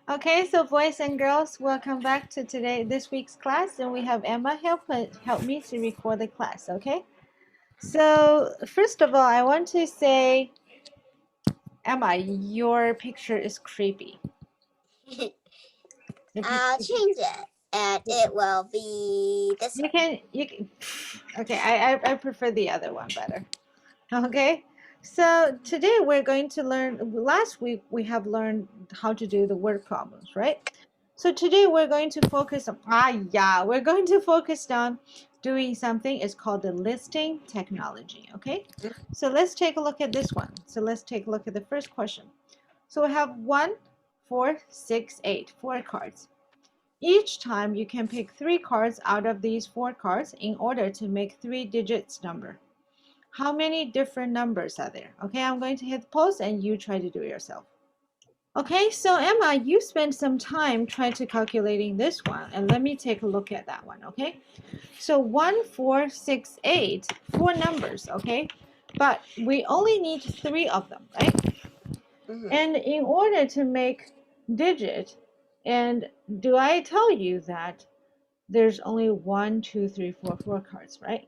Okay, so boys and girls, welcome back to this week's class, and we have Emma help me to record the class. Okay, so first of all, I want to say, Emma, your picture is creepy. I'll change it, and it will be this You one. can. Okay, I prefer the other one better. Okay, so today we're going to learn. Last week we have learned how to do the word problems, right? So today we're going to focus on we're going to focus on doing something. It's called the listing technology. Okay, so let's take a look at this one. So let's take a look at the first question. So we have 1, 4, 6, 8, 4 cards. Each time you can pick 3 cards out of these 4 cards in order to make 3 digits number. How many different numbers are there? Okay, I'm going to hit pause and you try to do it yourself. Okay, so Emma, you spent some time trying to calculating this one, and let me take a look at that one. Okay, so 1, 4, 6, 8, 4 numbers. Okay, but we only need 3 of them, right? And in order to make digit, and do I tell you that there's only 1, 2, 3, 4, 4 cards, right?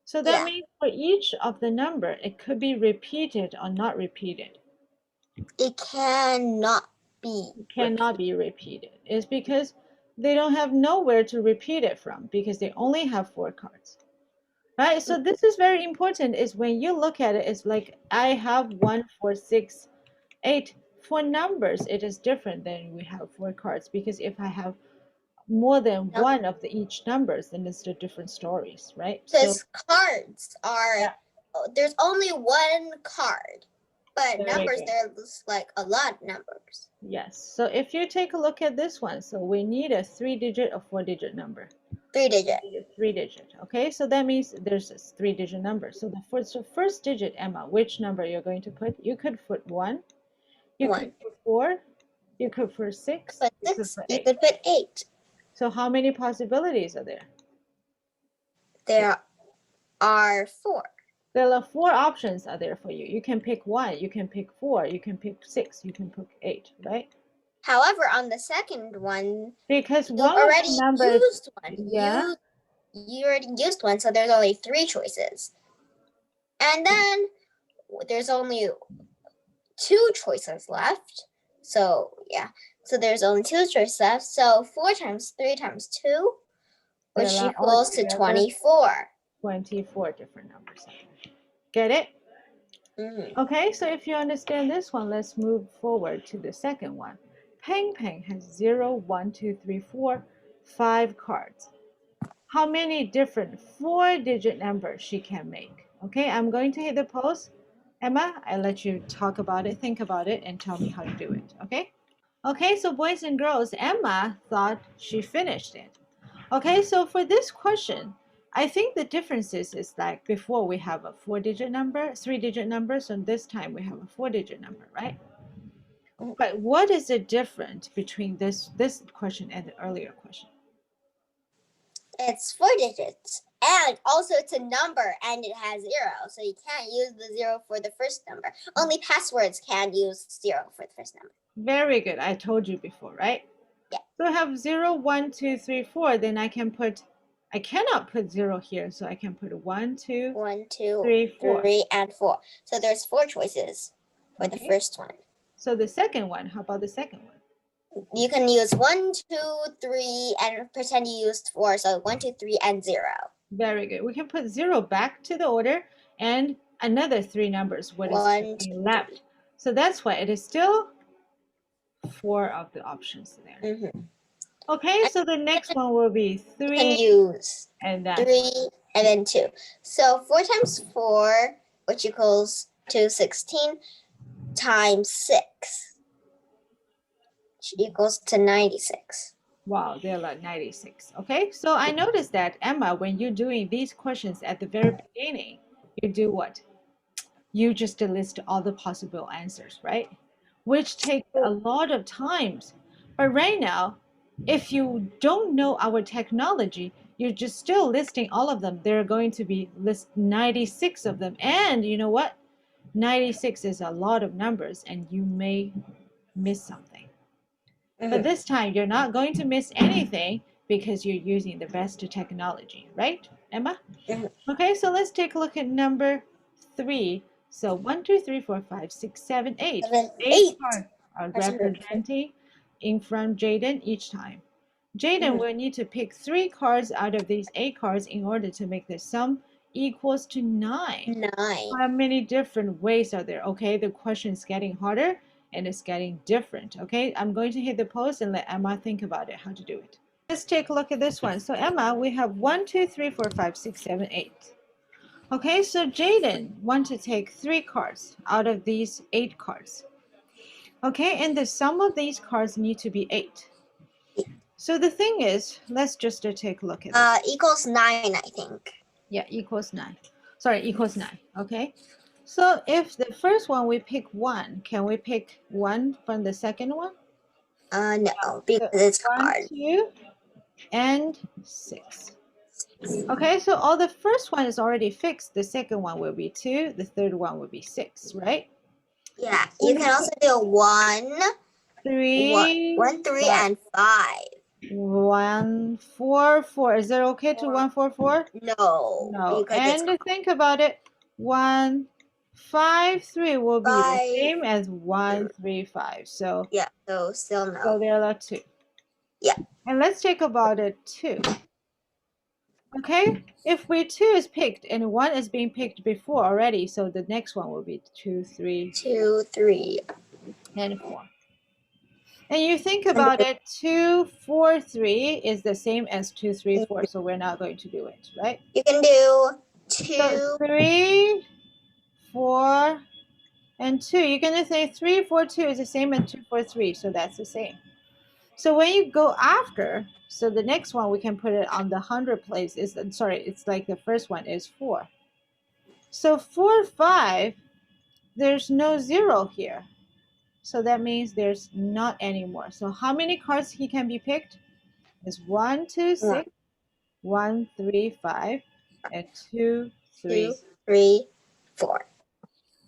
So that means for each of the number, it could be repeated or not repeated. It cannot be. It cannot be repeated. It's because they don't have nowhere to repeat it from because they only have 4 cards. Right? So this is very important is when you look at it, it's like I have 1, 4, 6, 8. For numbers, it is different than we have 4 cards because if I have more than one of each numbers, then it's the different stories, right? Because cards are, there's only one card, but numbers, there's like a lot of numbers. Yes. So if you take a look at this one, so we need a 3-digit or 4-digit number. 3-digit. 3-digit. Okay, so that means there's a 3-digit number. So the first digit, Emma, which number you're going to put? You could put 1. You could put 4. You could put 6. You could put 8. So how many possibilities are there? There are 4. There are 4 options are there for you. You can pick 1, you can pick 4, you can pick 6, you can pick 8, right? However, on the second one, because you one already of the numbers, used one. Yeah. You already used one, so there's only 3 choices. And then there's only 2 choices left. So yeah. So there's only 2 choices left. So 4 times 3 times 2, which equals to 24. 24 different numbers. Get it? Okay, so if you understand this one, let's move forward to the second one. Peng Peng has 0, 1, 2, 3, 4, 5 cards. How many different 4-digit numbers she can make? Okay, I'm going to hit the pause. Emma, I let you talk about it, think about it, and tell me how to do it. Okay? Okay, so boys and girls, Emma thought she finished it. Okay, so for this question, I think the difference is like before we have a 4-digit number, 3-digit number, so this time we have a 4-digit number, right? But what is the difference between this question and the earlier question? It's 4 digits. And also it's a number and it has 0. So you can't use the 0 for the first number. Only passwords can use 0 for the first number. Very good. I told you before, right? Yeah. So I have 0, 1, 2, 3, 4. Then I cannot put 0 here. So I can put 1, 2, 1, 2, 3, 4. 3, and 4. So there's 4 choices for the first one. So the second one, how about the second one? You can use 1, 2, 3, and pretend you used 4. So 1, 2, 3, and 0. Very good. We can put 0 back to the order and another 3 numbers. What is left? So that's why it is still 4 of the options there. Okay, so the next one will be 3. You can use and then 3 and then 2. So 4 times 4, which equals 216, times 6, which equals to 96. Wow, they're like 96. Okay, so I noticed that, Emma, when you're doing these questions at the very beginning, you do what? You just list all the possible answers, right? Which takes a lot of times. But right now, if you don't know our technology, you're just still listing all of them. There are going to be list 96 of them. And you know what? 96 is a lot of numbers, and you may miss something. But this time, you're not going to miss anything because you're using the best technology, right, Emma? Okay, so let's take a look at number 3. So 1, 2, 3, 4, 5, 6, 7, 8. 8 cards are representing in front Jaden each time. Jaden will need to pick 3 cards out of these 8 cards in order to make the sum equals to 9. 9. How many different ways are there? Okay, the question is getting harder and it's getting different. Okay, I'm going to hit the pause and let Emma think about it, how to do it. Let's take a look at this one. So Emma, we have 1, 2, 3, 4, 5, 6, 7, 8. Okay, so Jaden want to take 3 cards out of these 8 cards. Okay, and the sum of these cards need to be 8. So the thing is, let's just take a look at this. Equals 9, I think. Yeah, equals 9. Sorry, equals 9. Okay. So if the first one we pick 1, can we pick 1 from the second one? No, because it's 1, hard. 2, and 6. Okay, so all the first one is already fixed. The second one will be 2. The third one will be 6, right? Yeah, you can also do 1, 3, 1, 3, and 5. 1, 4, 4. Is it okay to 1, 4, 4? No. No. And think about it. 1, 5, 3 will be the same as 1, 3, 5. So yeah, so still no. So there are 2. Yeah. And let's take about it 2. Okay, if 2 is picked and 1 is being picked before already, so the next one will be 2, 3, 2, 3, and 4. And you think about it, 2, 4, 3 is the same as 2, 3, 4, so we're not going to do it, right? You can do 2. So 3, 4, and 2. You're going to say 3, 4, 2 is the same as 2, 4, 3, so that's the same. So when you go after, so the next one we can put it on the 100 place is, sorry, it's like the first one is 4. So 4, 5, there's no 0 here. So that means there's not anymore. So how many cards he can be picked? Is 1, 2, 6, 1, 3, 5, and 2, 3, 3, 4.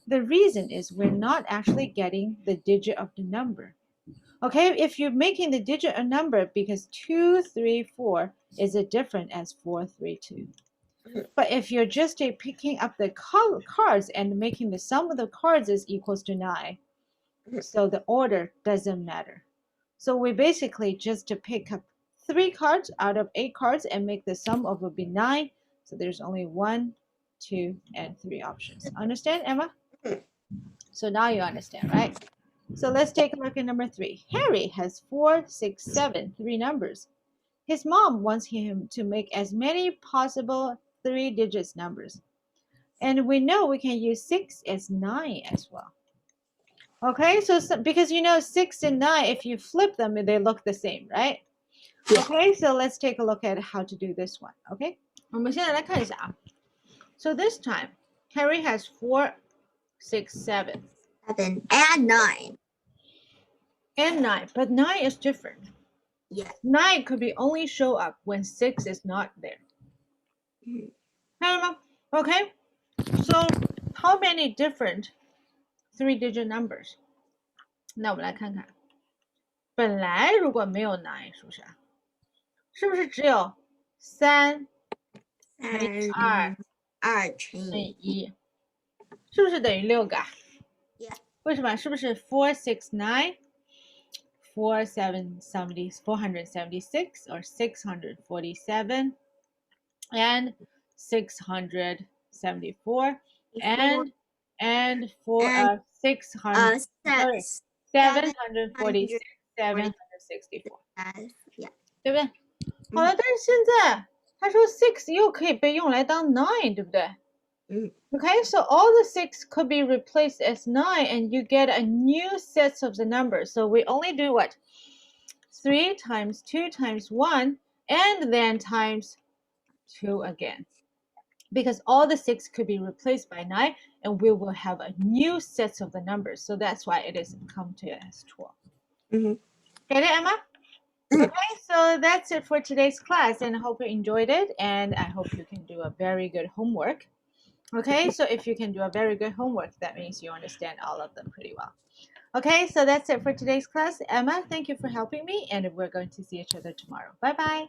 The reason is we're not actually getting the digit of the number. Okay, if you're making the digit a number, because 2, 3, 4 is as different as 4, 3, 2. But if you're just picking up the cards and making the sum of the cards is equals to 9, so the order doesn't matter. So we basically just to pick up 3 cards out of 8 cards and make the sum of it be 9. So there's only 1, 2, and 3 options. Understand, Emma? So now you understand, right? So let's take a look at number 3. Harry has 4, 6, 7, 3 numbers. His mom wants him to make as many possible 3 digits numbers. And we know we can use 6 as 9 as well. Okay, so because you know 6 and 9, if you flip them, they look the same, right? Yeah. Okay, so let's take a look at how to do this one. Okay, 我们现在来看一下啊。So this time, Harry has 4, 6, 7. 7 and 9. And 9, but 9 is different. Yeah. 9 could be only show up when 6 is not there. Okay, so how many different 3-digit numbers? 那我们来看看，本来如果没有 9， 是不是啊？是不是只有3乘以2乘以1，是不是等于6个啊？ Yeah. 为什么？是不是 469, 476 or 647 and 674 and 746, 764， Yeah. 对不对？好了，但是现在他说 6又可以被用来当 9， 对不对？Okay, so all the 6 could be replaced as 9 and you get a new set of the numbers. So we only do what? 3 times 2 times 1 and then times 2 again. Because all the 6 could be replaced by 9 and we will have a new set of the numbers. So that's why it is come to as 12. Get it, Emma? Okay, so that's it for today's class and I hope you enjoyed it and I hope you can do a very good homework. Okay, so if you can do a very good homework, that means you understand all of them pretty well. Okay, so that's it for today's class. Emma, thank you for helping me, and we're going to see each other tomorrow. Bye bye.